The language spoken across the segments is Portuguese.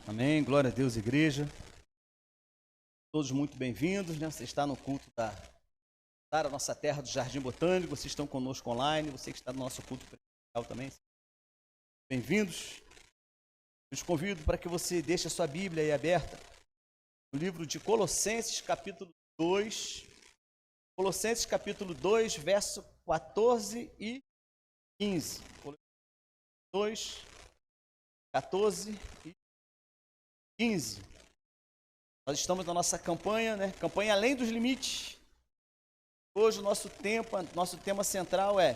Amém, glória a Deus, igreja. Todos muito bem-vindos, né? Você está no culto da nossa terra do Jardim Botânico, vocês estão conosco online, você que está no nosso culto presencial também. Bem-vindos. Eu os convido para que você deixe a sua Bíblia aí aberta no livro de Colossenses, capítulo 2. Colossenses, capítulo 2, verso 14 e 15. Colossenses 2, 14 e 15. Nós estamos na nossa campanha, né? Campanha Além dos Limites. Hoje o nosso tema central é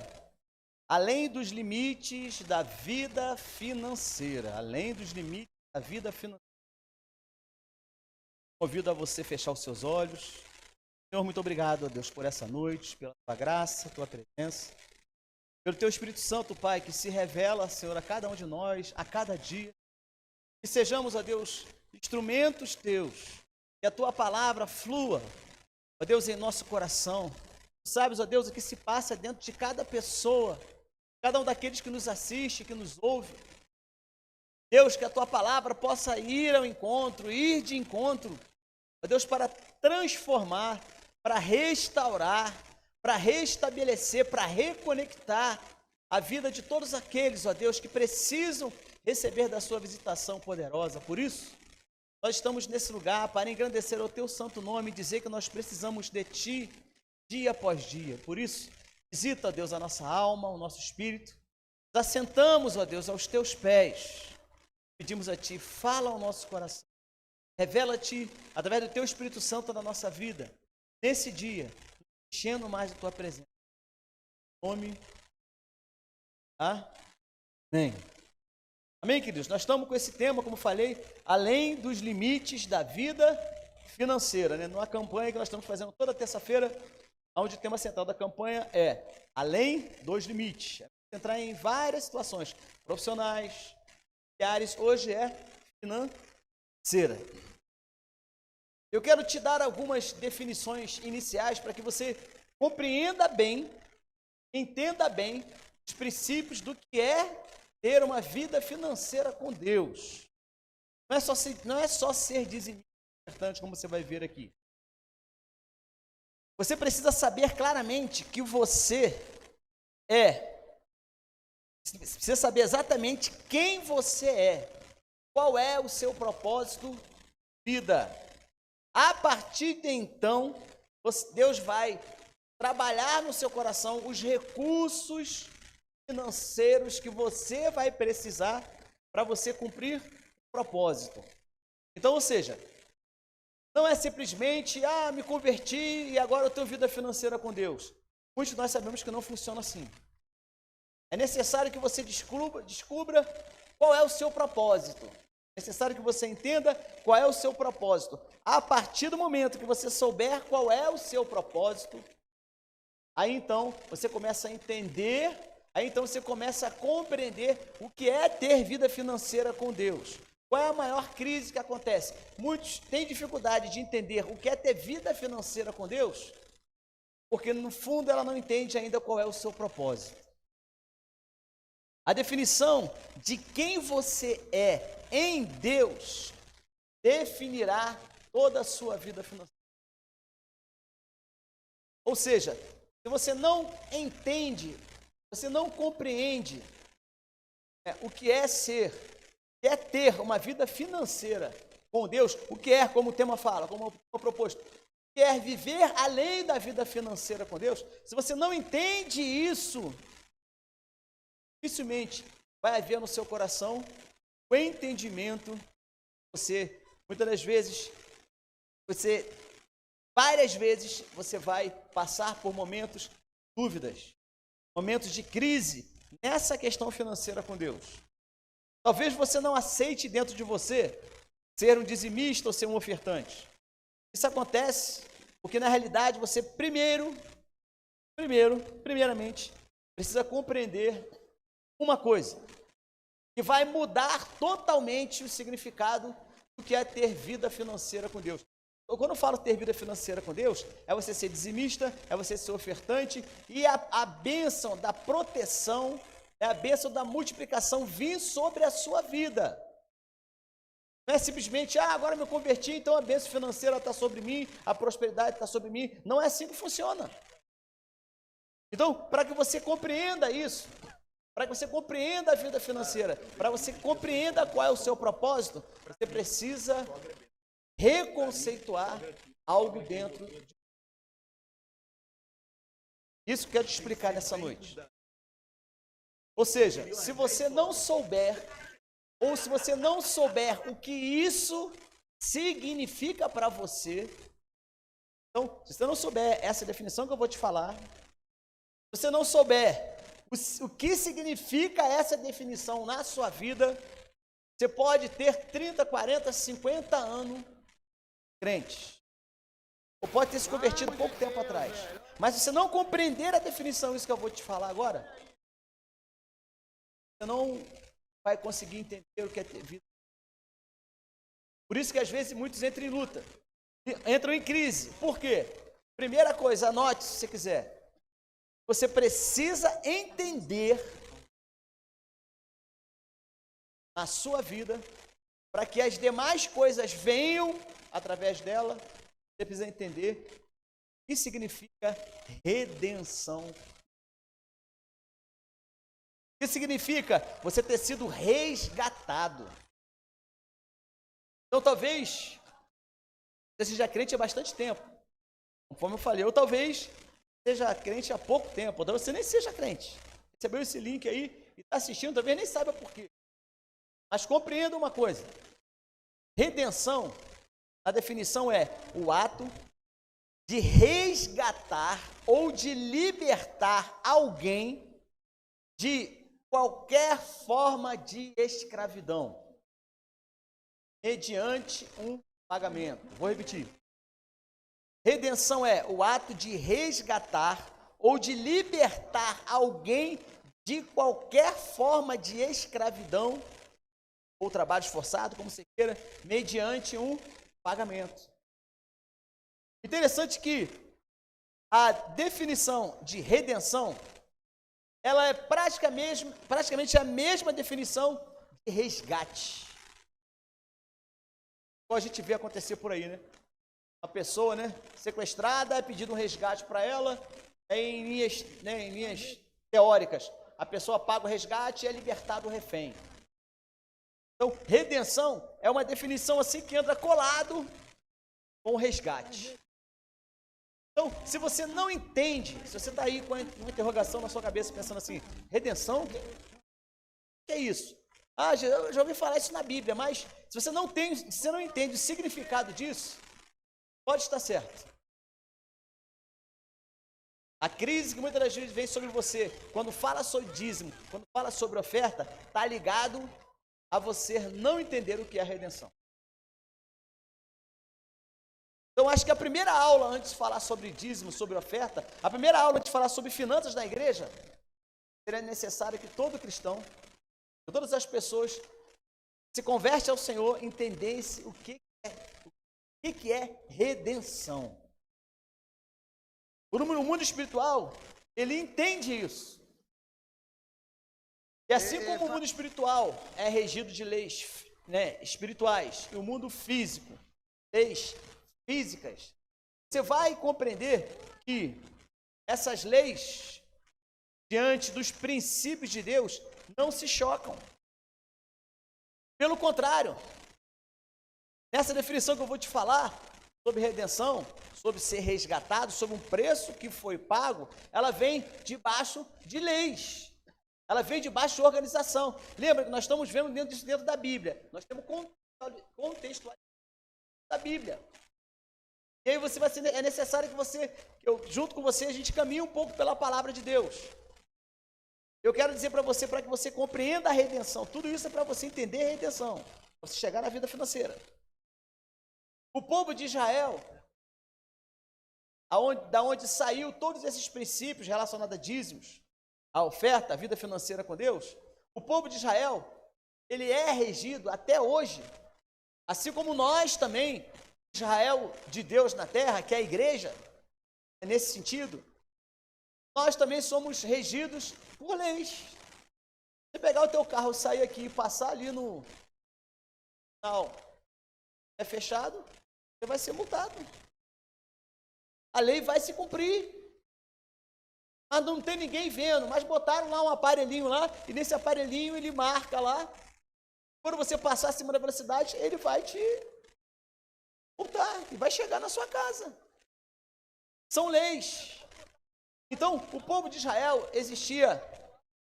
Além dos Limites da Vida Financeira. Além dos limites da vida financeira. Convido a você fechar os seus olhos. Senhor, muito obrigado, a Deus, por essa noite, pela tua graça, tua presença. Pelo teu Espírito Santo, Pai, que se revela, Senhor, a cada um de nós, a cada dia. Que sejamos, ó Deus, instrumentos teus, que a tua palavra flua, ó Deus, em nosso coração. Tu sabes, ó Deus, o que se passa dentro de cada pessoa, cada um daqueles que nos assiste, que nos ouve. Deus, que a tua palavra possa ir ao encontro, ir de encontro, ó Deus, para transformar, para restaurar, para restabelecer, para reconectar a vida de todos aqueles, ó Deus, que precisam receber da sua visitação poderosa. Por isso, nós estamos nesse lugar para engrandecer o teu santo nome e dizer que nós precisamos de ti dia após dia. Por isso, visita, ó Deus, a nossa alma, o nosso espírito. Nos assentamos, ó Deus, aos teus pés. Pedimos a ti, fala ao nosso coração. Revela-te através do teu Espírito Santo na nossa vida. Nesse dia, enchendo mais da tua presença. Em nome. Amém. Amém, queridos? Nós estamos com esse tema, como falei, além dos limites da vida financeira, né? Numa campanha que nós estamos fazendo toda terça-feira, onde o tema central da campanha é além dos limites. Vamos entrar em várias situações, profissionais, familiares, hoje é financeira. Eu quero te dar algumas definições iniciais para que você compreenda bem, entenda bem os princípios do que é ter uma vida financeira com Deus. Não é só ser dizimista, como você vai ver aqui. Você precisa saber claramente que você precisa saber exatamente quem você é, qual é o seu propósito de vida. A partir de então, Deus vai trabalhar no seu coração os recursos financeiros que você vai precisar para você cumprir o propósito. Então, ou seja, não é simplesmente, me converti e agora eu tenho vida financeira com Deus. Muitos de nós sabemos que não funciona assim. É necessário que você descubra qual é o seu propósito. É necessário que você entenda qual é o seu propósito. A partir do momento que você souber qual é o seu propósito, aí então você começa a entender, aí então você começa a compreender o que é ter vida financeira com Deus. Qual é a maior crise que acontece? Muitos têm dificuldade de entender o que é ter vida financeira com Deus, porque no fundo ela não entende ainda qual é o seu propósito. A definição de quem você é em Deus definirá toda a sua vida financeira. Ou seja, se você não entende, você não compreende o que é ter uma vida financeira com Deus, o que é, como o tema fala, como o proposto, quer viver além da vida financeira com Deus, se você não entende isso, dificilmente vai haver no seu coração o entendimento. Muitas das vezes, várias vezes, você vai passar por momentos de dúvidas, momentos de crise nessa questão financeira com Deus. Talvez você não aceite dentro de você ser um dizimista ou ser um ofertante. Isso acontece porque, na realidade, você primeiramente, precisa compreender uma coisa, que vai mudar totalmente o significado do que é ter vida financeira com Deus. Então, quando eu falo ter vida financeira com Deus, é você ser dizimista, é você ser ofertante, e a bênção da proteção, a bênção da multiplicação vir sobre a sua vida. Não é simplesmente, agora me converti, então a bênção financeira está sobre mim, a prosperidade está sobre mim. Não é assim que funciona. Então, para que você compreenda isso, para que você compreenda a vida financeira, para que você compreenda qual é o seu propósito, você precisa reconceituar algo dentro de você. Isso que eu quero te explicar nessa noite. Ou seja, se você não souber, ou se você não souber o que isso significa para você, então, se você não souber essa definição que eu vou te falar, se você não souber o que significa essa definição na sua vida, você pode ter 30, 40, 50 anos crente, ou pode ter se convertido pouco tempo atrás, mas se você não compreender a definição, isso que eu vou te falar agora, você não vai conseguir entender o que é ter vida. Por isso que às vezes muitos entram em luta, entram em crise. Por quê? Primeira coisa, anote se você quiser. Você precisa entender a sua vida, para que as demais coisas venham através dela, você precisa entender o que significa redenção. O que significa você ter sido resgatado. Então, talvez você seja crente há bastante tempo, conforme eu falei, ou talvez seja crente há pouco tempo, ou talvez você nem seja crente. Recebeu esse link aí e está assistindo, talvez nem saiba por quê. Mas compreenda uma coisa: redenção, a definição é o ato de resgatar ou de libertar alguém de qualquer forma de escravidão, mediante um pagamento. Vou repetir. Redenção é o ato de resgatar ou de libertar alguém de qualquer forma de escravidão ou trabalho forçado, como você queira, mediante um pagamento. Interessante que a definição de redenção, ela é praticamente a mesma definição de resgate. Como a gente vê acontecer por aí, né? Uma pessoa, né, sequestrada, é pedido um resgate para ela, em linhas teóricas, a pessoa paga o resgate e é libertado o refém. Então, redenção é uma definição assim que entra colado com o resgate. Então, se você não entende, se você está aí com uma interrogação na sua cabeça pensando assim, redenção, o que é isso? Já ouvi falar isso na Bíblia, mas se você não entende o significado disso, pode estar certo. A crise que muitas das vezes vem sobre você, quando fala sobre dízimo, quando fala sobre oferta, está ligado a você não entender o que é a redenção. Então, acho que a primeira aula, antes de falar sobre dízimo, sobre oferta, a primeira aula antes de falar sobre finanças na igreja, seria necessário que todo cristão, que todas as pessoas que se convertem ao Senhor, entendessem o que é redenção. No mundo espiritual, ele entende isso. E assim como o mundo espiritual é regido de leis, né, espirituais, e o mundo físico, leis físicas, você vai compreender que essas leis, diante dos princípios de Deus, não se chocam. Pelo contrário, nessa definição que eu vou te falar, sobre redenção, sobre ser resgatado, sobre um preço que foi pago, ela vem debaixo de leis. Ela vem debaixo de organização. Lembra que nós estamos vendo dentro da Bíblia. Nós temos contextualização da Bíblia. E aí é necessário que eu, junto com você, a gente caminhe um pouco pela palavra de Deus. Eu quero dizer para você, para que você compreenda a redenção. Tudo isso é para você entender a redenção, para você chegar na vida financeira. O povo de Israel, da onde saiu todos esses princípios relacionados a dízimos, a oferta, a vida financeira com Deus, o povo de Israel, ele é regido até hoje, assim como nós também, Israel de Deus na terra, que é a igreja, é nesse sentido, nós também somos regidos por leis. Você pegar o teu carro, sair aqui e passar ali no é fechado, você vai ser multado. A lei vai se cumprir. Mas não tem ninguém vendo, mas botaram lá um aparelhinho lá, e nesse aparelhinho ele marca lá. Quando você passar acima da velocidade, ele vai te multar e vai chegar na sua casa. São leis. Então, o povo de Israel existia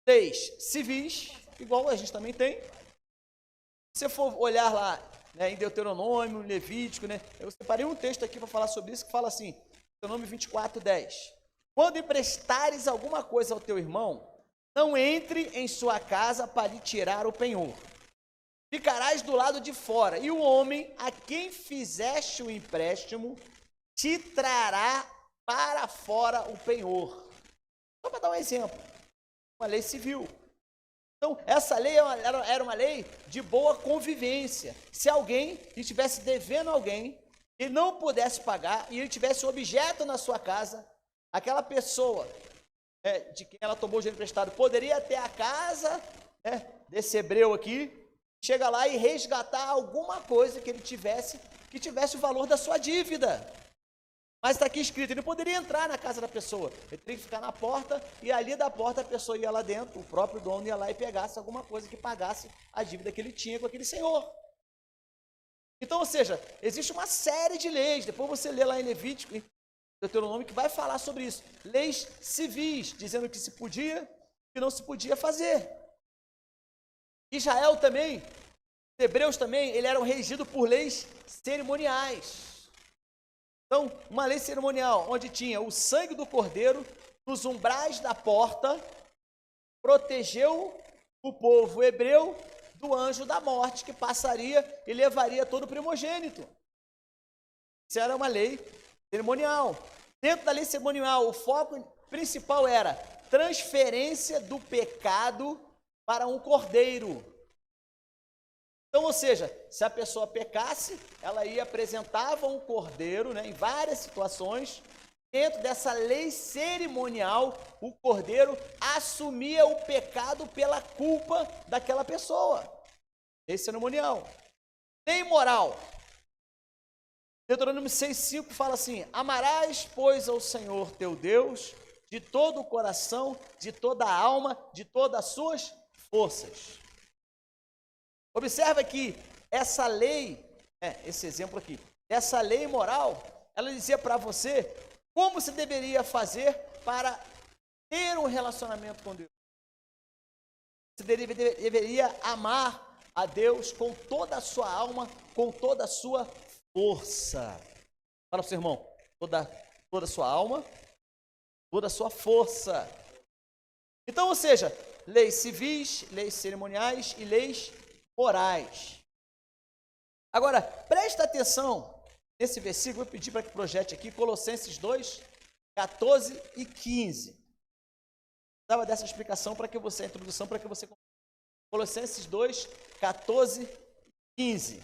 leis civis, igual a gente também tem. Se você for olhar lá, né, em Deuteronômio, Levítico, né, eu separei um texto aqui para falar sobre isso, que fala assim, Deuteronômio 24:10. Quando emprestares alguma coisa ao teu irmão, não entre em sua casa para lhe tirar o penhor. Ficarás do lado de fora, e o homem a quem fizeste o empréstimo te trará para fora o penhor. Só para dar um exemplo, uma lei civil. Então, essa lei era uma lei de boa convivência. Se alguém estivesse devendo alguém e não pudesse pagar, e ele tivesse um objeto na sua casa, aquela pessoa de quem ela tomou o dinheiro emprestado poderia ter a casa desse hebreu aqui, chega lá e resgatar alguma coisa que ele tivesse, que tivesse o valor da sua dívida. Mas está aqui escrito, ele não poderia entrar na casa da pessoa, ele teria que ficar na porta, e ali da porta a pessoa ia lá dentro, o próprio dono ia lá e pegasse alguma coisa que pagasse a dívida que ele tinha com aquele senhor. Então, ou seja, existe uma série de leis, depois você lê lá em Levítico, em Deuteronômio, que vai falar sobre isso, leis civis, dizendo que se podia e que não se podia fazer. Israel também, os hebreus também, eles eram regidos por leis cerimoniais. Então, uma lei cerimonial, onde tinha o sangue do cordeiro nos umbrais da porta, protegeu o povo hebreu do anjo da morte, que passaria e levaria todo o primogênito. Isso era uma lei cerimonial. Dentro da lei cerimonial, o foco principal era transferência do pecado para um cordeiro. Então, ou seja, se a pessoa pecasse, ela ia apresentava um cordeiro, né, em várias situações. Dentro dessa lei cerimonial, o cordeiro assumia o pecado pela culpa daquela pessoa. Lei cerimonial. Lei moral. Deuteronômio 6,5 fala assim: amarás, pois, ao Senhor teu Deus de todo o coração, de toda a alma, de todas as suas forças. Observa que essa lei, esse exemplo aqui, essa lei moral, ela dizia para você como você deveria fazer para ter um relacionamento com Deus. Você deveria amar a Deus com toda a sua alma, com toda a sua força. Fala para o seu irmão, toda a sua alma, toda a sua força. Então, ou seja, leis civis, leis cerimoniais e leis morais. Agora, presta atenção nesse versículo, vou pedir para que projete aqui, Colossenses 2, 14 e 15. Dava dessa explicação para que você, a introdução para que você... Colossenses 2, 14 e 15.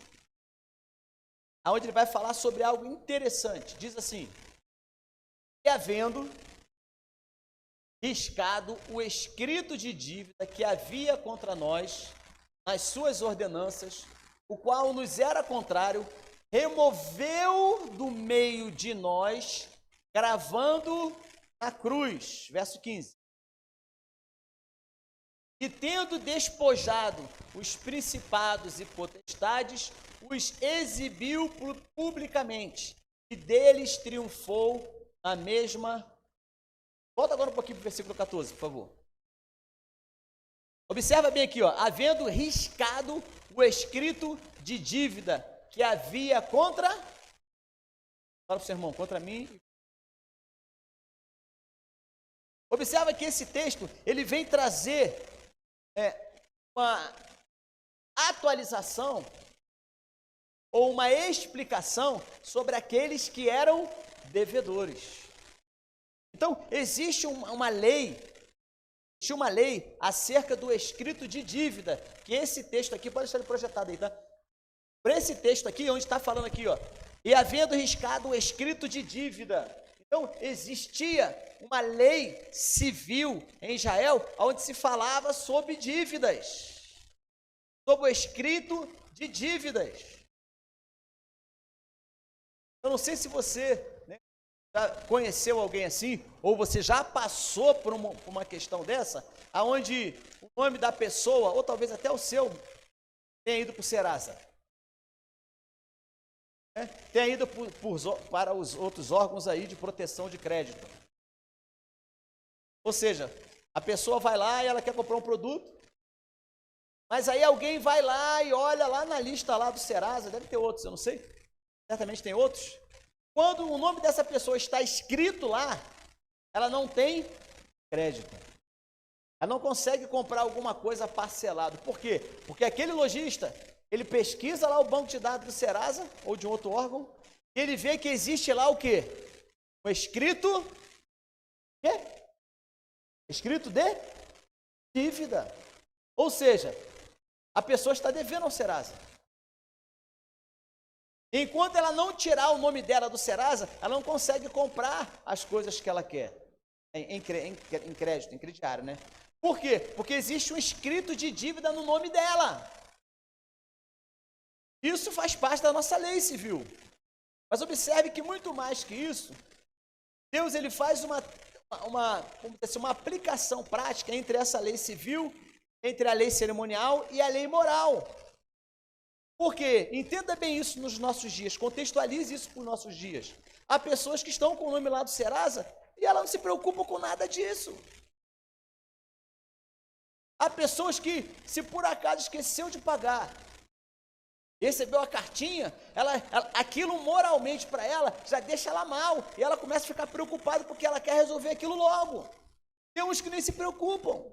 Onde ele vai falar sobre algo interessante. Diz assim: e havendo riscado o escrito de dívida que havia contra nós nas suas ordenanças, o qual nos era contrário, removeu do meio de nós, gravando na cruz. Verso 15. E tendo despojado os principados e potestades, os exibiu publicamente, e deles triunfou na mesma... Volta agora um pouquinho para o versículo 14, por favor. Observa bem aqui, havendo riscado o escrito de dívida que havia contra... Fala para o seu irmão, contra mim. Observa que esse texto, ele vem trazer uma atualização ou uma explicação sobre aqueles que eram devedores. Então, existe uma lei acerca do escrito de dívida, que esse texto aqui, pode estar projetado aí, tá? Para esse texto aqui, onde está falando aqui, e havendo riscado o escrito de dívida. Então, existia uma lei civil em Israel, onde se falava sobre dívidas, sobre o escrito de dívidas. Eu não sei se você, né, já conheceu alguém assim, ou você já passou por uma questão dessa, aonde o nome da pessoa, ou talvez até o seu, tenha ido para o Serasa. Né? Tenha ido para os outros órgãos aí de proteção de crédito. Ou seja, a pessoa vai lá e ela quer comprar um produto, mas aí alguém vai lá e olha lá na lista lá do Serasa, deve ter outros, eu não sei, certamente tem outros. Quando o nome dessa pessoa está escrito lá, ela não tem crédito. Ela não consegue comprar alguma coisa parcelado. Por quê? Porque aquele lojista, ele pesquisa lá o banco de dados do Serasa ou de um outro órgão, e ele vê que existe lá o quê? O escrito quê? Escrito de dívida. Ou seja, a pessoa está devendo ao Serasa. Enquanto ela não tirar o nome dela do Serasa, ela não consegue comprar as coisas que ela quer em crédito, em crediário, né? Por quê? Porque existe um escrito de dívida no nome dela. Isso faz parte da nossa lei civil. Mas observe que muito mais que isso, Deus ele faz uma aplicação prática entre essa lei civil, entre a lei cerimonial e a lei moral. Por quê? Entenda bem isso nos nossos dias, contextualize isso para os nossos dias. Há pessoas que estão com o nome lá do Serasa e elas não se preocupam com nada disso. Há pessoas que, se por acaso esqueceu de pagar, recebeu a cartinha, aquilo moralmente para ela já deixa ela mal e ela começa a ficar preocupada porque ela quer resolver aquilo logo. Tem uns que nem se preocupam.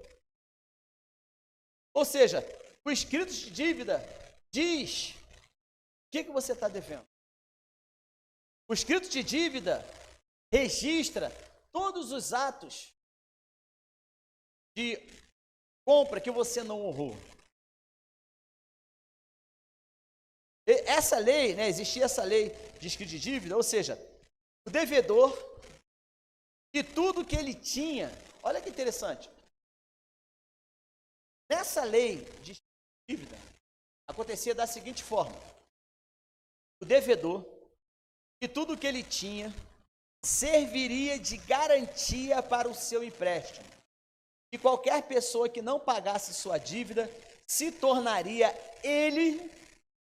Ou seja, o escrito de dívida diz o que você está devendo. O escrito de dívida registra todos os atos de compra que você não honrou. Essa lei, né, existia essa lei de escrito de dívida, ou seja, o devedor e tudo que ele tinha, olha que interessante, nessa lei de dívida, acontecia da seguinte forma, o devedor e tudo que ele tinha serviria de garantia para o seu empréstimo, e qualquer pessoa que não pagasse sua dívida se tornaria ele,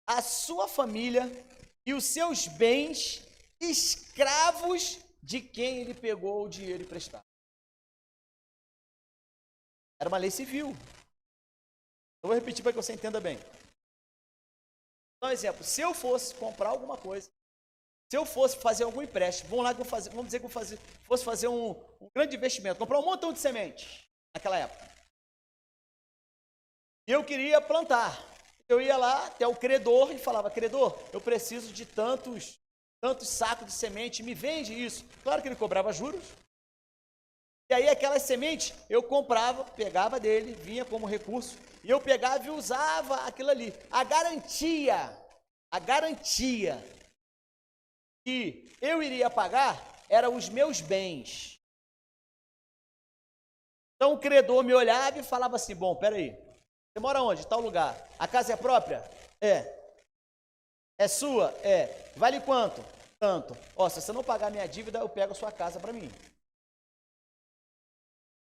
a sua família e os seus bens escravos de quem ele pegou o dinheiro emprestado. Era uma lei civil. Eu vou repetir para que você entenda bem. Então, exemplo, se eu fosse comprar alguma coisa, se eu fosse fazer algum empréstimo, vamos dizer que eu fosse fazer um grande investimento, comprar um montão de sementes naquela época. E eu queria plantar. Eu ia lá até o credor e falava, credor, eu preciso de tantos sacos de semente, me vende isso. Claro que ele cobrava juros. E aí aquelas sementes eu comprava, pegava dele, vinha como recurso, e eu pegava e usava aquilo ali. A garantia que eu iria pagar eram os meus bens. Então o credor me olhava e falava assim, bom, peraí, você mora onde? Tal lugar. A casa é própria? É. É sua? É. Vale quanto? Tanto. Ó, se você não pagar minha dívida, eu pego a sua casa para mim.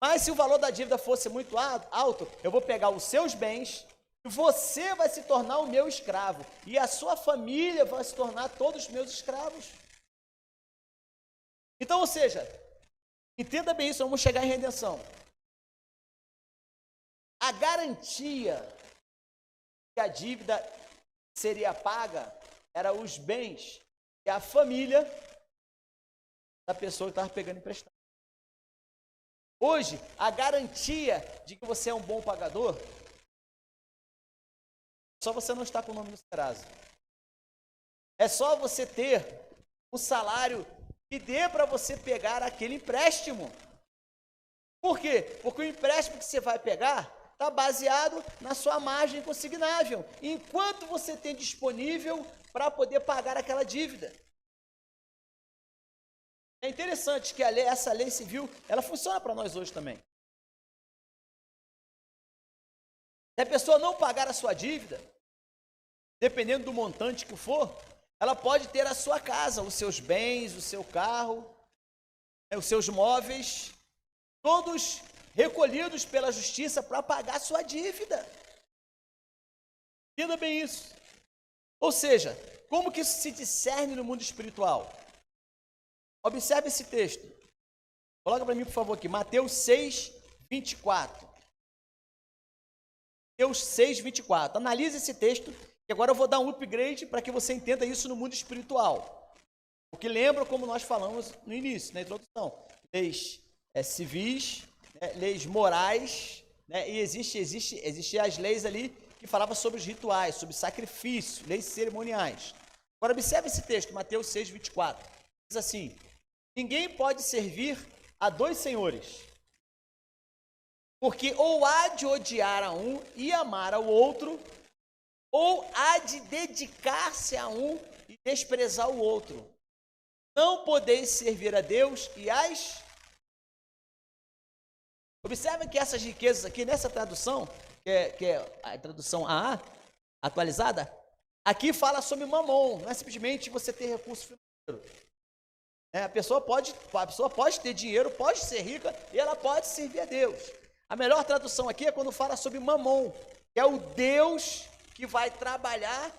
Mas se o valor da dívida fosse muito alto, eu vou pegar os seus bens, e você vai se tornar o meu escravo. E a sua família vai se tornar todos os meus escravos. Então, ou seja, entenda bem isso, vamos chegar em redenção. A garantia que a dívida seria paga era os bens e a família da pessoa que estava pegando emprestado. Hoje, a garantia de que você é um bom pagador, só você não está com o nome no Serasa. É só você ter um salário que dê para você pegar aquele empréstimo. Por quê? Porque o empréstimo que você vai pegar está baseado na sua margem consignável, enquanto você tem disponível para poder pagar aquela dívida. É interessante que essa lei civil, ela funciona para nós hoje também. Se a pessoa não pagar a sua dívida, dependendo do montante que for, ela pode ter a sua casa, os seus bens, o seu carro, os seus móveis, todos recolhidos pela justiça para pagar sua dívida. Entenda bem isso. Ou seja, como que isso se discerne no mundo espiritual? Observe esse texto. Coloca para mim, por favor, aqui, Mateus 6, 24. Mateus 6, 24. Analise esse texto, e agora eu vou dar um upgrade para que você entenda isso no mundo espiritual. Porque lembra como nós falamos no início, na introdução. Leis civis, né, leis morais, né, e existe as leis ali que falavam sobre os rituais, sobre sacrifício, leis cerimoniais. Agora observe esse texto, Mateus 6, 24. Diz assim: ninguém pode servir a dois senhores, porque ou há de odiar a um e amar ao outro, ou há de dedicar-se a um e desprezar o outro. Não podeis servir a Deus e às... Observe que essas riquezas aqui, nessa tradução, que é a tradução AA, atualizada, aqui fala sobre mamon, não é simplesmente você ter recurso financeiro. A pessoa pode ter dinheiro, pode ser rica e ela pode servir a Deus. A melhor tradução aqui é quando fala sobre mamon, que é o Deus que vai trabalhar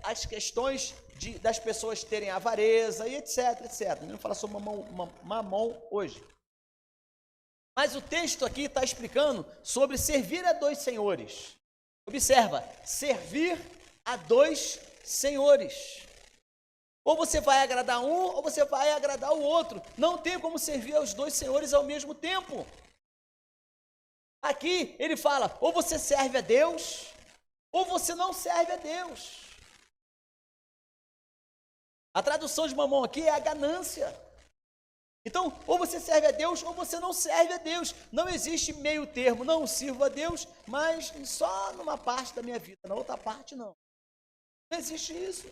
as questões das pessoas terem avareza e etc, etc. Não fala sobre mamon hoje. Mas o texto aqui está explicando sobre servir a dois senhores. Observa, servir a dois senhores. Ou você vai agradar um, ou você vai agradar o outro. Não tem como servir aos dois senhores ao mesmo tempo. Aqui ele fala, ou você serve a Deus, ou você não serve a Deus. A tradução de mamon aqui é a ganância. Então, ou você serve a Deus, ou você não serve a Deus. Não existe meio termo, não sirvo a Deus, mas só numa parte da minha vida, na outra parte não. Não existe isso.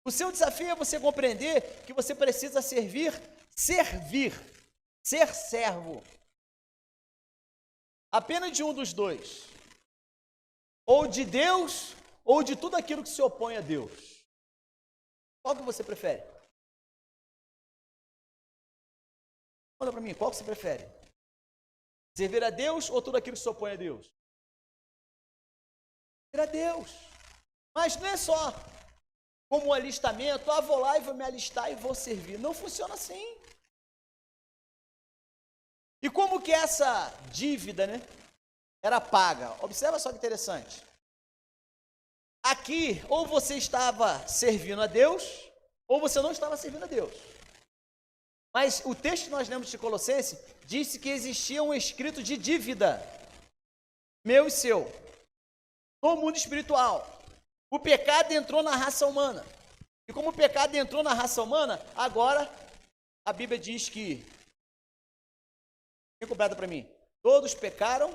O seu desafio é você compreender que você precisa servir, ser servo. Apenas de um dos dois. Ou de Deus, ou de tudo aquilo que se opõe a Deus. Qual que você prefere? Conta para mim, qual que você prefere? Servir a Deus ou tudo aquilo que se opõe a Deus? Servir a Deus. Mas não é só como um alistamento, vou lá e vou me alistar e vou servir. Não funciona assim. E como que essa dívida, né, era paga? Observa só que interessante. Aqui, ou você estava servindo a Deus, ou você não estava servindo a Deus. Mas o texto que nós lemos de Colossenses disse que existia um escrito de dívida, meu e seu, no mundo espiritual. O pecado entrou na raça humana. E como o pecado entrou na raça humana, agora a Bíblia diz que, completa para mim, todos pecaram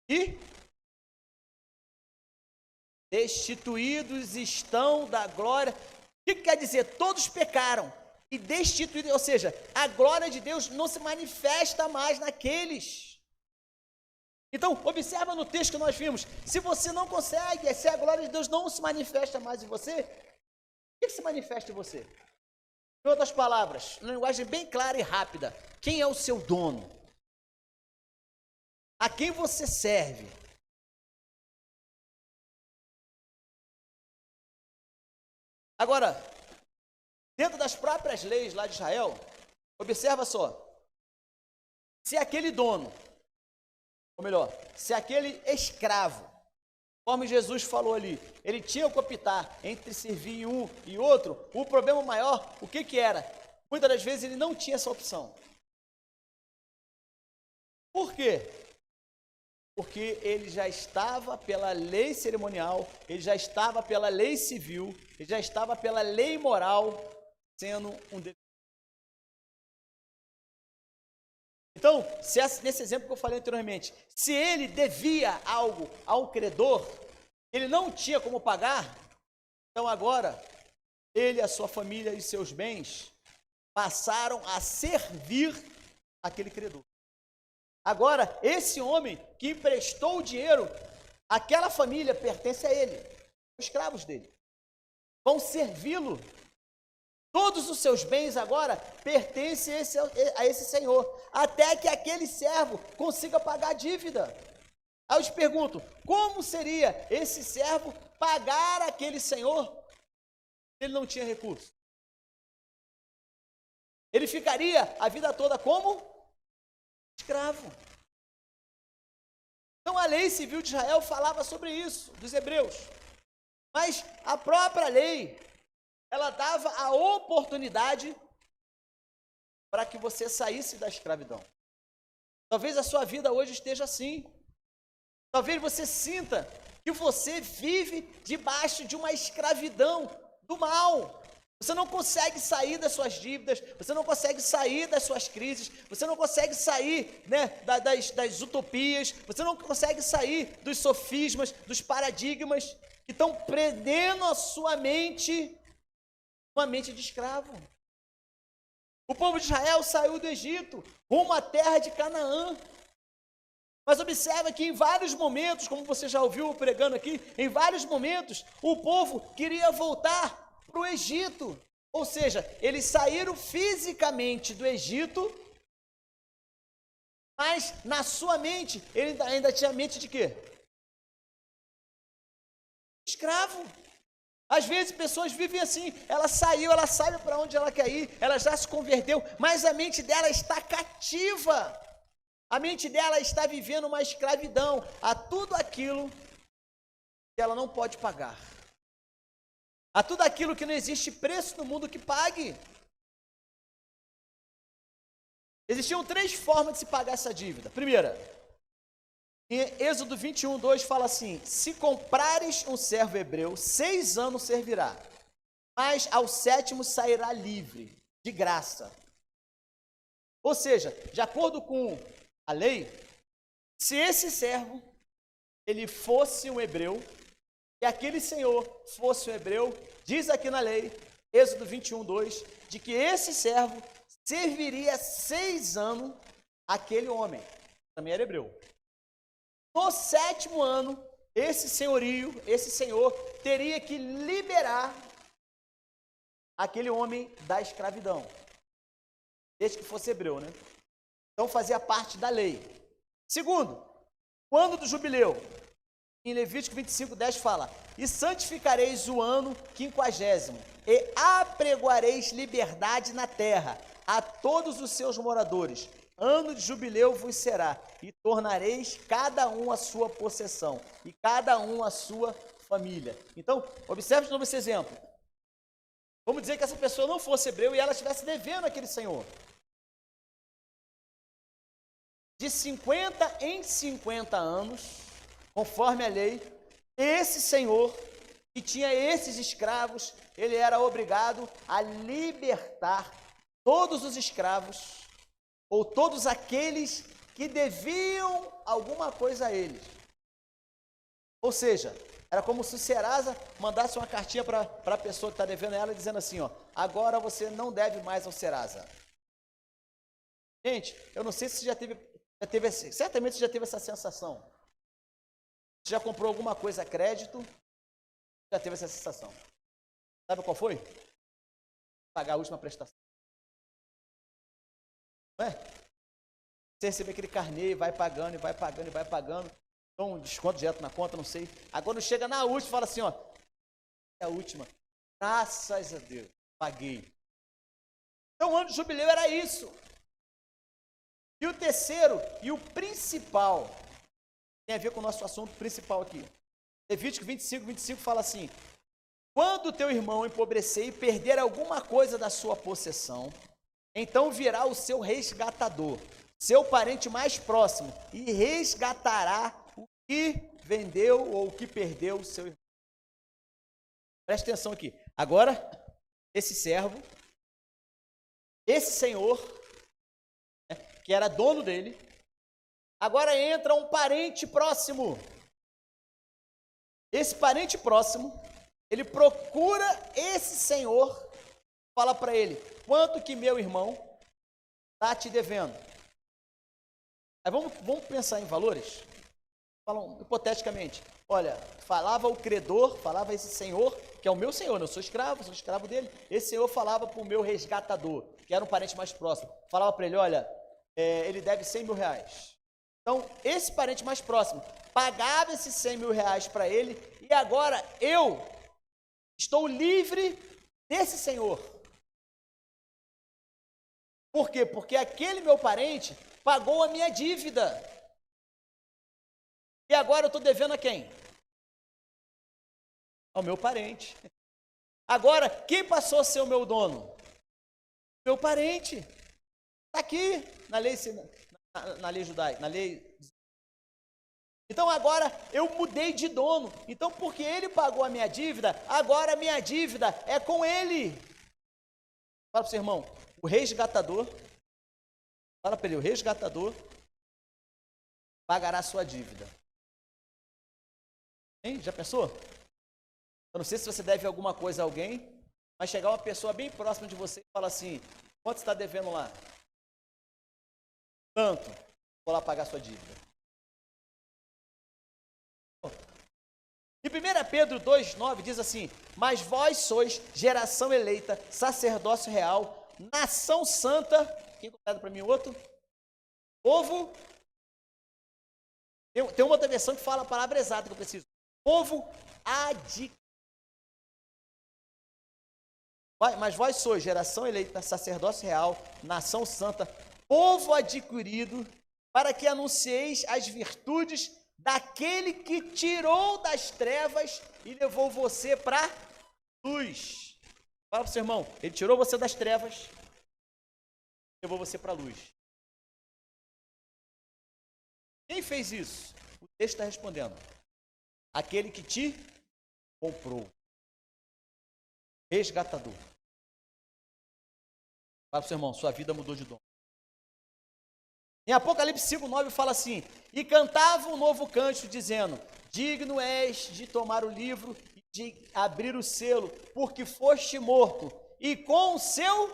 e destituídos estão da glória. O que quer dizer? Todos pecaram e destituídos, ou seja, a glória de Deus não se manifesta mais naqueles. Então, observa no texto que nós vimos, se você não consegue, se a glória de Deus não se manifesta mais em você, o que se manifesta em você? Em outras palavras, uma linguagem bem clara e rápida, quem é o seu dono? A quem você serve? Agora, dentro das próprias leis lá de Israel, observa só, se aquele dono, ou melhor, se aquele escravo, conforme Jesus falou ali, ele tinha que optar entre servir um e outro, o problema maior, o que era? Muitas das vezes ele não tinha essa opção. Por quê? Porque ele já estava pela lei cerimonial, ele já estava pela lei civil, ele já estava pela lei moral, sendo um devedor. Então, nesse exemplo que eu falei anteriormente, se ele devia algo ao credor, ele não tinha como pagar, então agora, ele, a sua família e seus bens passaram a servir aquele credor. Agora, esse homem que emprestou o dinheiro, aquela família pertence a ele, os escravos dele. vão servi-lo. Todos os seus bens agora pertencem a esse senhor, até que aquele servo consiga pagar a dívida. Aí eu te pergunto, como seria esse servo pagar aquele senhor se ele não tinha recurso? Ele ficaria a vida toda como escravo. Então a lei civil de Israel falava sobre isso, dos hebreus. Mas a própria lei, ela dava a oportunidade para que você saísse da escravidão. Talvez a sua vida hoje esteja assim. Talvez você sinta que você vive debaixo de uma escravidão do mal. Você não consegue sair das suas dívidas, você não consegue sair das suas crises, você não consegue sair, né, das utopias, você não consegue sair dos sofismas, dos paradigmas que estão prendendo a sua mente, uma mente de escravo. O povo de Israel saiu do Egito rumo à terra de Canaã. Mas observa que em vários momentos, como você já ouviu pregando aqui, em vários momentos o povo queria voltar para o Egito. Ou seja, eles saíram fisicamente do Egito, mas na sua mente, ele ainda tinha mente de quê? Escravo. Às vezes pessoas vivem assim, ela saiu, ela sabe para onde ela quer ir, ela já se converteu, mas a mente dela está cativa. A mente dela está vivendo uma escravidão a tudo aquilo que ela não pode pagar. A tudo aquilo que não existe preço no mundo que pague. Existiam 3 formas de se pagar essa dívida. Primeira, em Êxodo 21:2 fala assim: se comprares um servo hebreu, 6 anos servirá, mas ao 7º sairá livre, de graça. Ou seja, de acordo com a lei, se esse servo ele fosse um hebreu, e aquele senhor fosse um hebreu, diz aqui na lei, Êxodo 21:2, de que esse servo serviria 6 anos àquele homem, também era hebreu. No 7º ano, esse senhorio, esse senhor, teria que liberar aquele homem da escravidão, desde que fosse hebreu, né? Então fazia parte da lei. Segundo, o ano do jubileu. Em Levítico 25:10 fala: e santificareis o ano 50º, e apregoareis liberdade na terra a todos os seus moradores. Ano de jubileu vos será, e tornareis cada um a sua possessão, e cada um a sua família. Então, observe de novo esse exemplo. Vamos dizer que essa pessoa não fosse hebreu e ela estivesse devendo aquele senhor. De 50 em 50 anos, conforme a lei, esse senhor que tinha esses escravos, ele era obrigado a libertar todos os escravos ou todos aqueles que deviam alguma coisa a eles. Ou seja, era como se o Serasa mandasse uma cartinha para a pessoa que está devendo a ela, dizendo assim, ó, agora você não deve mais ao Serasa. Gente, eu não sei se você já teve certamente você já teve essa sensação. Você já comprou alguma coisa a crédito, já teve essa sensação. Sabe qual foi? Pagar a última prestação. Não é? Você recebe aquele carnê, vai pagando, e vai pagando, e vai pagando. Então, um desconto direto na conta, não sei. Agora chega na última, fala assim, ó, é a última. Graças a Deus, paguei. Então, o ano de jubileu era isso. E o terceiro, e o principal, tem a ver com o nosso assunto principal aqui. Levítico 25 fala assim: quando o teu irmão empobrecer e perder alguma coisa da sua possessão, então virá o seu resgatador, seu parente mais próximo, e resgatará o que vendeu ou o que perdeu o seu irmão. Preste atenção aqui. Agora, esse servo, esse senhor, que era dono dele, agora entra um parente próximo. Esse parente próximo, ele procura esse senhor, fala para ele, quanto que meu irmão está te devendo? Aí vamos pensar em valores? falam hipoteticamente, olha, falava o credor, falava esse senhor, que é o meu senhor, eu sou escravo dele, esse senhor falava para o meu resgatador, que era um parente mais próximo, falava para ele, olha, ele deve 100 mil reais. Então, esse parente mais próximo pagava esses 100 mil reais para ele, e agora eu estou livre desse senhor. Por quê? Porque aquele meu parente pagou a minha dívida. E agora eu estou devendo a quem? Ao meu parente. Agora, quem passou a ser o meu dono? Meu parente. Está aqui na lei judaica, na lei. Então agora eu mudei de dono. Então, porque ele pagou a minha dívida, agora a minha dívida é com ele. Fala para o seu irmão, o resgatador, fala para ele, o resgatador pagará a sua dívida. Hein? Já pensou? Eu não sei se você deve alguma coisa a alguém, mas chegar uma pessoa bem próxima de você e falar assim, quanto você está devendo lá? Tanto, vou lá pagar a sua dívida. Em 1 Pedro 2,9 diz assim, mas vós sois geração eleita, sacerdócio real, nação santa, quem completa para mim o outro? Povo, tem uma outra versão que fala a palavra exata que eu preciso, povo adquirido. Mas vós sois geração eleita, sacerdócio real, nação santa, povo adquirido, para que anuncieis as virtudes daquele que tirou das trevas e levou você para luz. Fala para o seu irmão, ele tirou você das trevas e levou você para a luz. Quem fez isso? O texto está respondendo. Aquele que te comprou. Resgatador. Fala para o seu irmão, sua vida mudou de dono. Em Apocalipse 5,9 fala assim, e cantava um novo cântico dizendo, digno és de tomar o livro e de abrir o selo, porque foste morto, e com o seu,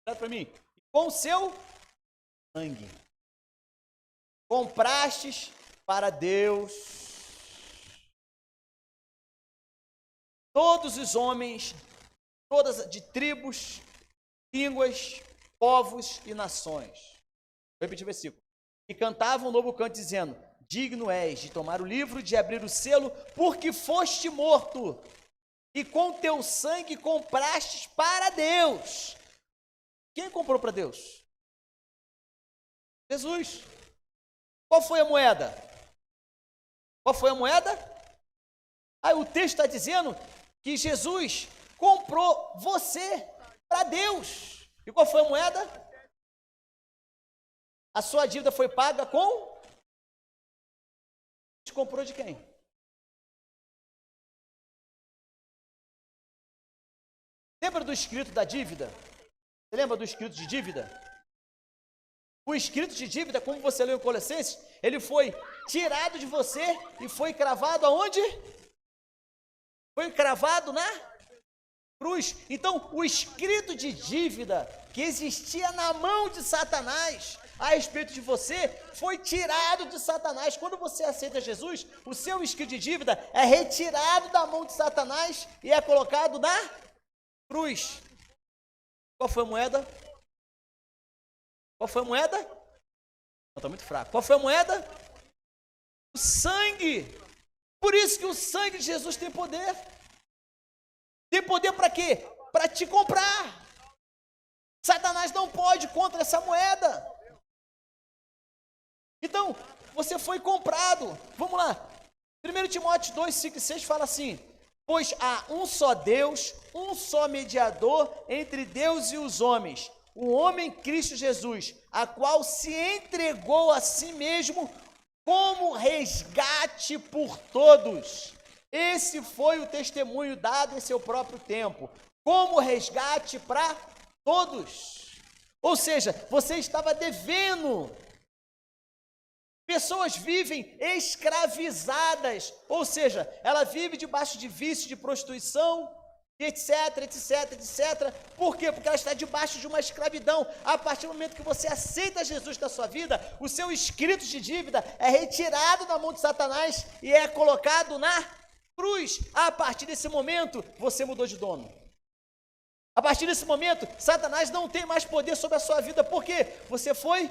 olha para mim, com o seu sangue, comprastes para Deus todos os homens, todas de tribos, línguas, povos e nações. Vou repetir o versículo. E cantava um novo canto dizendo, digno és de tomar o livro, de abrir o selo, porque foste morto, e com teu sangue comprastes para Deus. Quem comprou para Deus? Jesus. Qual foi a moeda? Qual foi a moeda? Aí o texto está dizendo que Jesus comprou você para Deus. E qual foi a moeda? A sua dívida foi paga com? Você comprou de quem? Lembra do escrito da dívida? Você lembra do escrito de dívida? O escrito de dívida, como você leu em Colossenses, ele foi tirado de você e foi cravado aonde? Foi cravado na cruz. Então, o escrito de dívida que existia na mão de Satanás a respeito de você foi tirado de Satanás. Quando você aceita Jesus, o seu escrito de dívida é retirado da mão de Satanás e é colocado na cruz. Qual foi a moeda? Qual foi a moeda? Não, está muito fraco. Qual foi a moeda? O sangue. Por isso que o sangue de Jesus tem poder. Tem poder para quê? Para te comprar. Satanás não pode contra essa moeda. Então, você foi comprado. Vamos lá. 1 Timóteo 2, 5 e 6 fala assim, pois há um só Deus, um só mediador entre Deus e os homens, o homem Cristo Jesus, a qual se entregou a si mesmo como resgate por todos. Esse foi o testemunho dado em seu próprio tempo, como resgate para todos. Ou seja, você estava devendo. Pessoas vivem escravizadas, ou seja, ela vive debaixo de vício, de prostituição, etc, etc, etc. Por quê? Porque ela está debaixo de uma escravidão. A partir do momento que você aceita Jesus na sua vida, o seu escrito de dívida é retirado da mão de Satanás e é colocado na cruz. A partir desse momento, você mudou de dono. A partir desse momento, Satanás não tem mais poder sobre a sua vida. Por quê? Você foi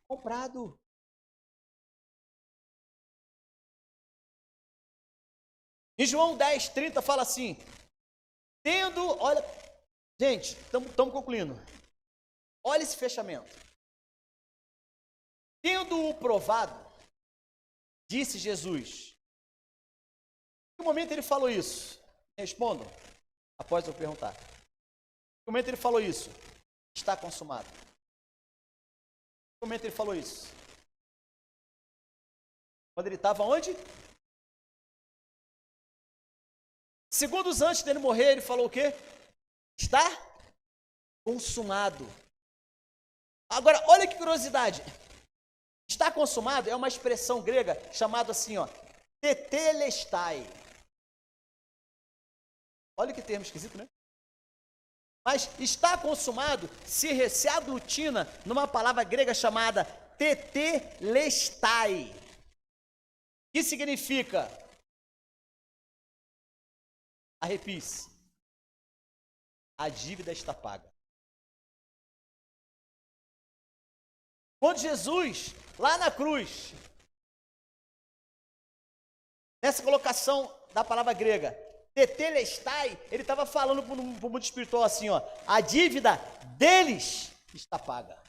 comprado. Em João 10:30 fala assim, olha, gente, estamos concluindo. Olha esse fechamento. Tendo-o provado, disse Jesus. Em que momento ele falou isso? Respondam, após eu perguntar. Em que momento ele falou isso? Está consumado. Em que momento ele falou isso? Quando ele estava onde? Segundos antes dele morrer, ele falou o quê? Está consumado. Agora, olha que curiosidade. Está consumado é uma expressão grega chamada assim, ó, tetelestai. Olha que termo esquisito, né? Mas está consumado se aglutina numa palavra grega chamada tetelestai. Que significa? Arrepie-se. A dívida está paga. Quando Jesus, lá na cruz, nessa colocação da palavra grega, tetelestai, ele estava falando para o mundo espiritual assim, ó, a dívida deles está paga.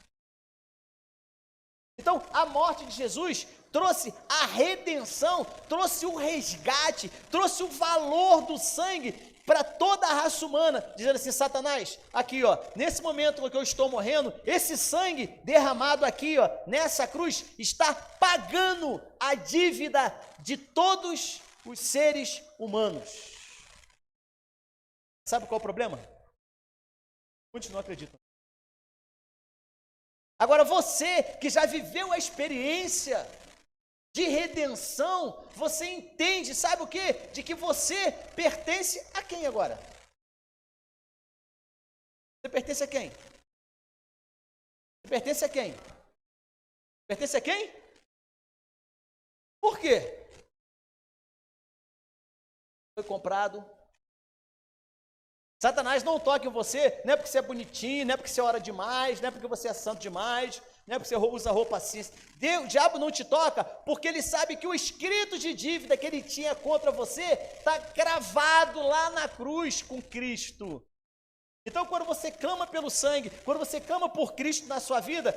Então, a morte de Jesus trouxe a redenção, trouxe o resgate, trouxe o valor do sangue para toda a raça humana, dizendo assim, Satanás, aqui ó, nesse momento que eu estou morrendo, esse sangue derramado aqui ó, nessa cruz, está pagando a dívida de todos os seres humanos. Sabe qual é o problema? Muitos não acreditam. Agora você que já viveu a experiência de redenção, você entende, sabe o quê? De que você pertence a quem agora? Você pertence a quem? Você pertence a quem? Pertence a quem? Por quê? Foi comprado. Satanás não toca em você, não é porque você é bonitinho, não é porque você ora demais, não é porque você é santo demais, não é porque você usa roupa assim. O diabo não te toca porque ele sabe que o escrito de dívida que ele tinha contra você está cravado lá na cruz com Cristo. Então, quando você clama pelo sangue, quando você clama por Cristo na sua vida,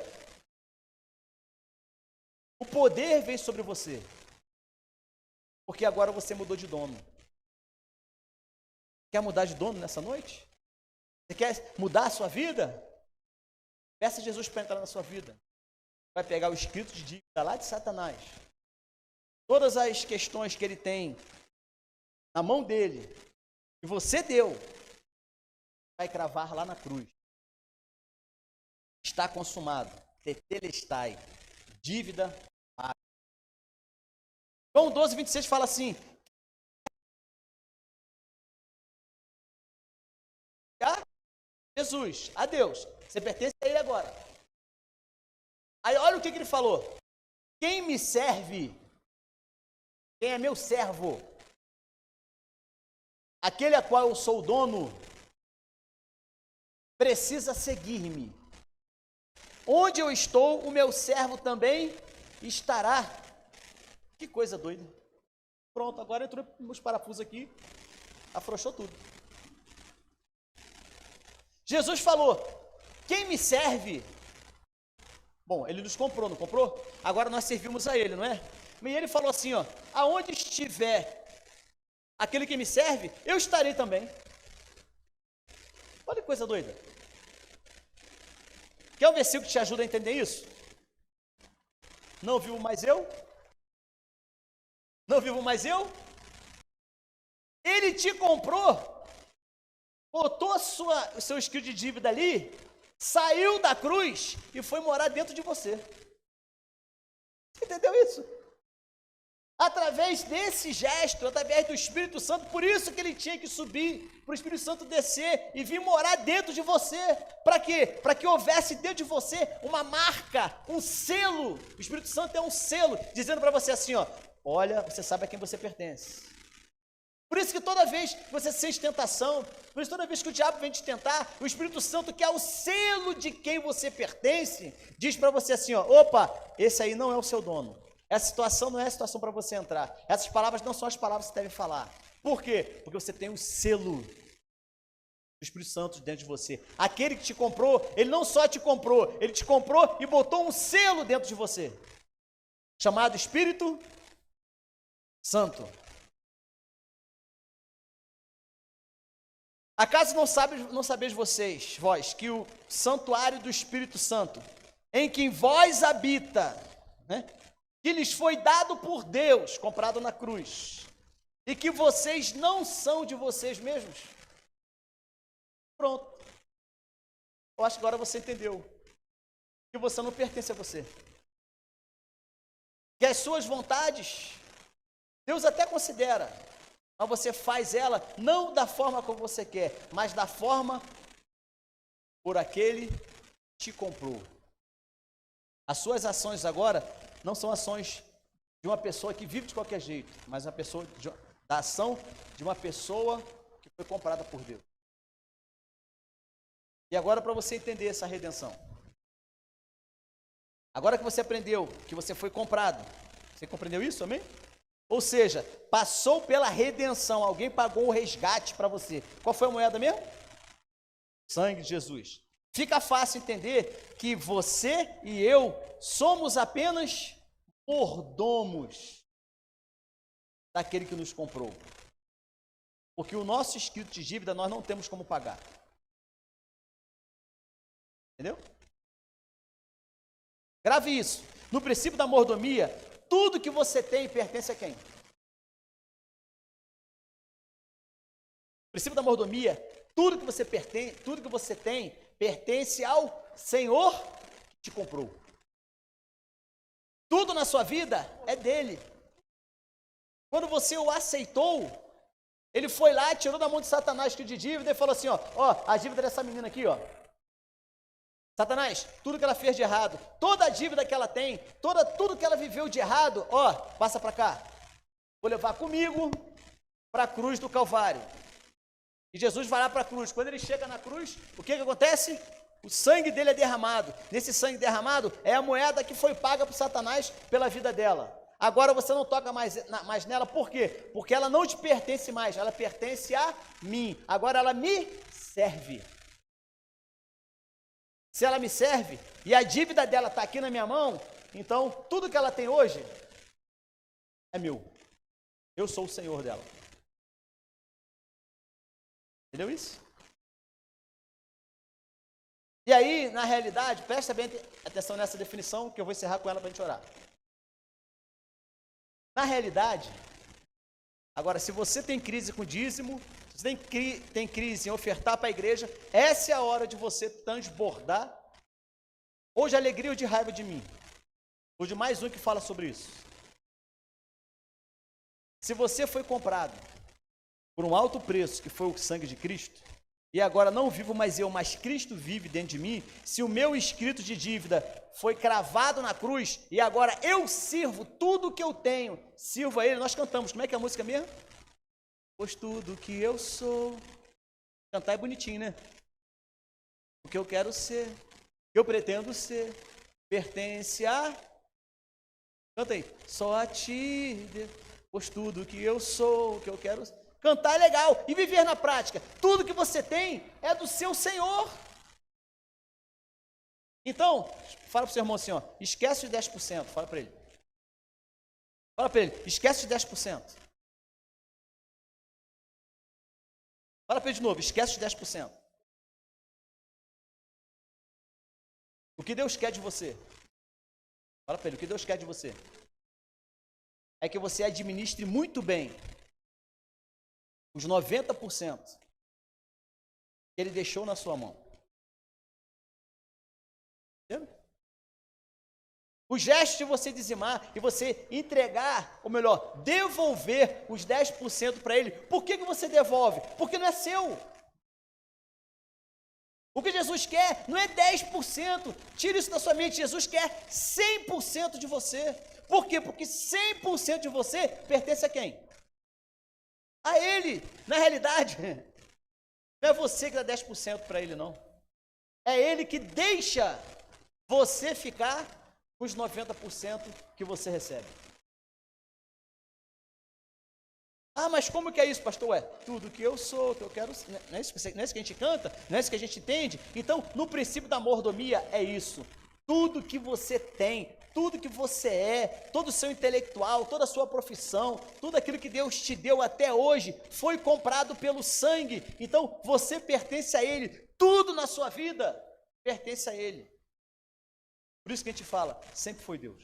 o poder vem sobre você, porque agora você mudou de dono. Quer mudar de dono nessa noite? Você quer mudar a sua vida? Peça a Jesus para entrar na sua vida. Vai pegar o escrito de dívida lá de Satanás. Todas as questões que ele tem na mão dele, que você deu, vai cravar lá na cruz. Está consumado. Tetelestai. Dívida paga. João 12:26 fala assim, a Jesus, a Deus, você pertence a Ele agora. Aí olha o que ele falou, quem me serve, quem é meu servo, aquele a qual eu sou o dono, precisa seguir-me. Onde eu estou, o meu servo também estará. Que coisa doida. Pronto, agora entrou nos parafusos aqui, afrouxou tudo. Jesus falou, quem me serve? Bom, ele nos comprou, não comprou? Agora nós servimos a ele, não é? E ele falou assim, ó, aonde estiver aquele que me serve, eu estarei também. Olha que coisa doida. Quer um versículo que te ajuda a entender isso? Não vivo mais eu? Não vivo mais eu? Ele te comprou, botou o seu escrito de dívida ali, saiu da cruz e foi morar dentro de você. Você entendeu isso? Através desse gesto, através do Espírito Santo, por isso que ele tinha que subir, para o Espírito Santo descer e vir morar dentro de você. Para quê? Para que houvesse dentro de você uma marca, um selo. O Espírito Santo é um selo, dizendo para você assim, ó, olha, você sabe a quem você pertence. Por isso que toda vez que você sente tentação, por isso toda vez que o diabo vem te tentar, o Espírito Santo, que é o selo de quem você pertence, diz para você assim, ó, opa, esse aí não é o seu dono. Essa situação não é a situação para você entrar. Essas palavras não são as palavras que você deve falar. Por quê? Porque você tem o selo do Espírito Santo dentro de você. Aquele que te comprou, ele não só te comprou, ele te comprou e botou um selo dentro de você, chamado Espírito Santo. Acaso não sabeis vós, que o santuário do Espírito Santo, em quem vós habita, né, que lhes foi dado por Deus, comprado na cruz, e que vocês não são de vocês mesmos? Pronto. Eu acho que agora você entendeu que você não pertence a você. Que as suas vontades, Deus até considera, mas você faz ela não da forma como você quer, mas da forma por aquele que te comprou. As suas ações agora não são ações de uma pessoa que vive de qualquer jeito, mas da ação de uma pessoa que foi comprada por Deus. E agora, para você entender essa redenção, agora que você aprendeu que você foi comprado, você compreendeu isso, amém? Ou seja, passou pela redenção, alguém pagou o resgate para você. Qual foi a moeda mesmo? Sangue de Jesus. Fica fácil entender que você e eu somos apenas mordomos daquele que nos comprou. Porque o nosso escrito de dívida nós não temos como pagar. Entendeu? Grave isso. No princípio da mordomia, tudo que você tem pertence a quem? No princípio da mordomia, tudo que você tem pertence ao Senhor que te comprou. Tudo na sua vida é dele. Quando você o aceitou, ele foi lá, tirou da mão de Satanás que de dívida e falou assim, ó, a dívida dessa menina aqui, ó. Satanás, tudo que ela fez de errado, toda a dívida que ela tem, tudo que ela viveu de errado, ó, passa para cá. Vou levar comigo para a cruz do Calvário. E Jesus vai lá para a cruz. Quando ele chega na cruz, o que acontece? O sangue dele é derramado. Nesse sangue derramado é a moeda que foi paga por Satanás pela vida dela. Agora você não toca mais nela, por quê? Porque ela não te pertence mais, ela pertence a mim. Agora ela me serve. Se ela me serve e a dívida dela está aqui na minha mão, então tudo que ela tem hoje é meu. Eu sou o Senhor dela. Entendeu isso? E aí, na realidade, presta bem atenção nessa definição, que eu vou encerrar com ela para a gente orar. Na realidade, agora, se você tem crise com dízimo, se você tem crise em ofertar para a igreja, essa é a hora de você transbordar, ou de alegria ou de raiva de mim, ou de mais um que fala sobre isso. Se você foi comprado por um alto preço, que foi o sangue de Cristo, e agora não vivo mais eu, mas Cristo vive dentro de mim, se o meu escrito de dívida foi cravado na cruz, e agora eu sirvo tudo que eu tenho, sirvo a Ele, nós cantamos, como é que é a música mesmo? Pois tudo que eu sou, cantar é bonitinho, né? O que eu quero ser, o que eu pretendo ser, pertence a, canta aí, só a ti, pois tudo que eu sou, o que eu quero ser. Cantar é legal, e viver na prática. Tudo que você tem é do seu Senhor. Então, fala para o seu irmão assim, ó, esquece os 10%, fala para ele. Fala para ele, esquece os 10%. Fala para ele de novo, esquece os 10%. O que Deus quer de você? Fala para ele, o que Deus quer de você? É que você administre muito bem os 90% que Ele deixou na sua mão. Entendeu? O gesto de você dizimar e você entregar, ou melhor, devolver os 10% para ele. Por que você devolve? Porque não é seu. O que Jesus quer não é 10%. Tira isso da sua mente. Jesus quer 100% de você. Por quê? Porque 100% de você pertence a quem? A ele. Na realidade, não é você que dá 10% para ele, não. É ele que deixa você ficar com os 90% que você recebe. Ah, mas como que é isso, pastor? Tudo que eu sou, que eu quero... Não é isso que a gente canta? Não é isso que a gente entende? Então, no princípio da mordomia, é isso. Tudo que você tem, tudo que você é, todo o seu intelectual, toda a sua profissão, tudo aquilo que Deus te deu até hoje, foi comprado pelo sangue. Então, você pertence a Ele. Tudo na sua vida pertence a Ele. Por isso que a gente fala, sempre foi Deus.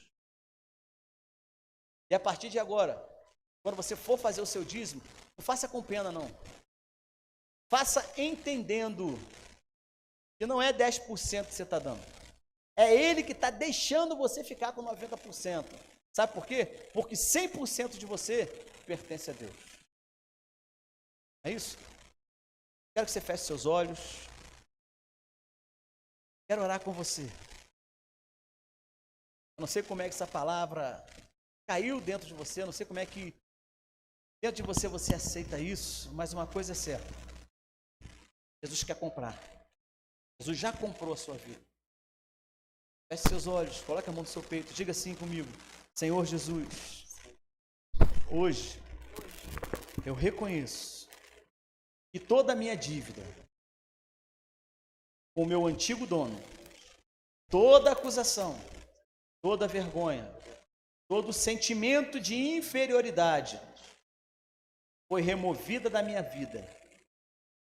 E a partir de agora, quando você for fazer o seu dízimo, não faça com pena, não. Faça entendendo que não é 10% que você está dando. É Ele que está deixando você ficar com 90%. Sabe por quê? Porque 100% de você pertence a Deus. É isso? Quero que você feche seus olhos. Quero orar com você. Eu não sei como é que essa palavra caiu dentro de você, eu não sei como é que dentro de você aceita isso, mas uma coisa é certa. Jesus quer comprar. Jesus já comprou a sua vida. Feche seus olhos, coloque a mão no seu peito, diga assim comigo: Senhor Jesus, hoje eu reconheço que toda a minha dívida com o meu antigo dono, toda acusação, toda vergonha, todo sentimento de inferioridade foi removida da minha vida,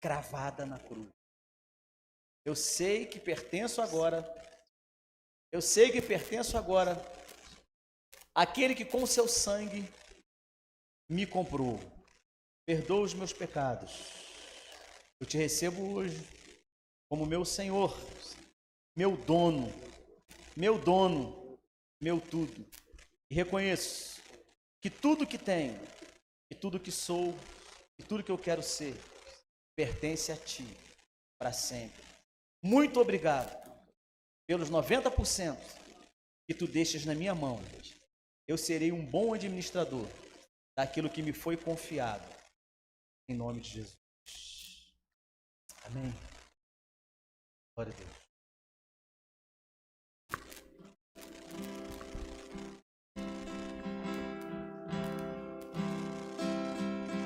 cravada na cruz. Eu sei que pertenço agora àquele que com seu sangue me comprou. Perdoa os meus pecados. Eu te recebo hoje como meu Senhor, meu dono, meu tudo. E reconheço que tudo que tenho, e tudo que sou, e tudo que eu quero ser, pertence a Ti, para sempre. Muito obrigado pelos 90% que Tu deixas na minha mão. Eu serei um bom administrador daquilo que me foi confiado. Em nome de Jesus. Amém. Glória a Deus.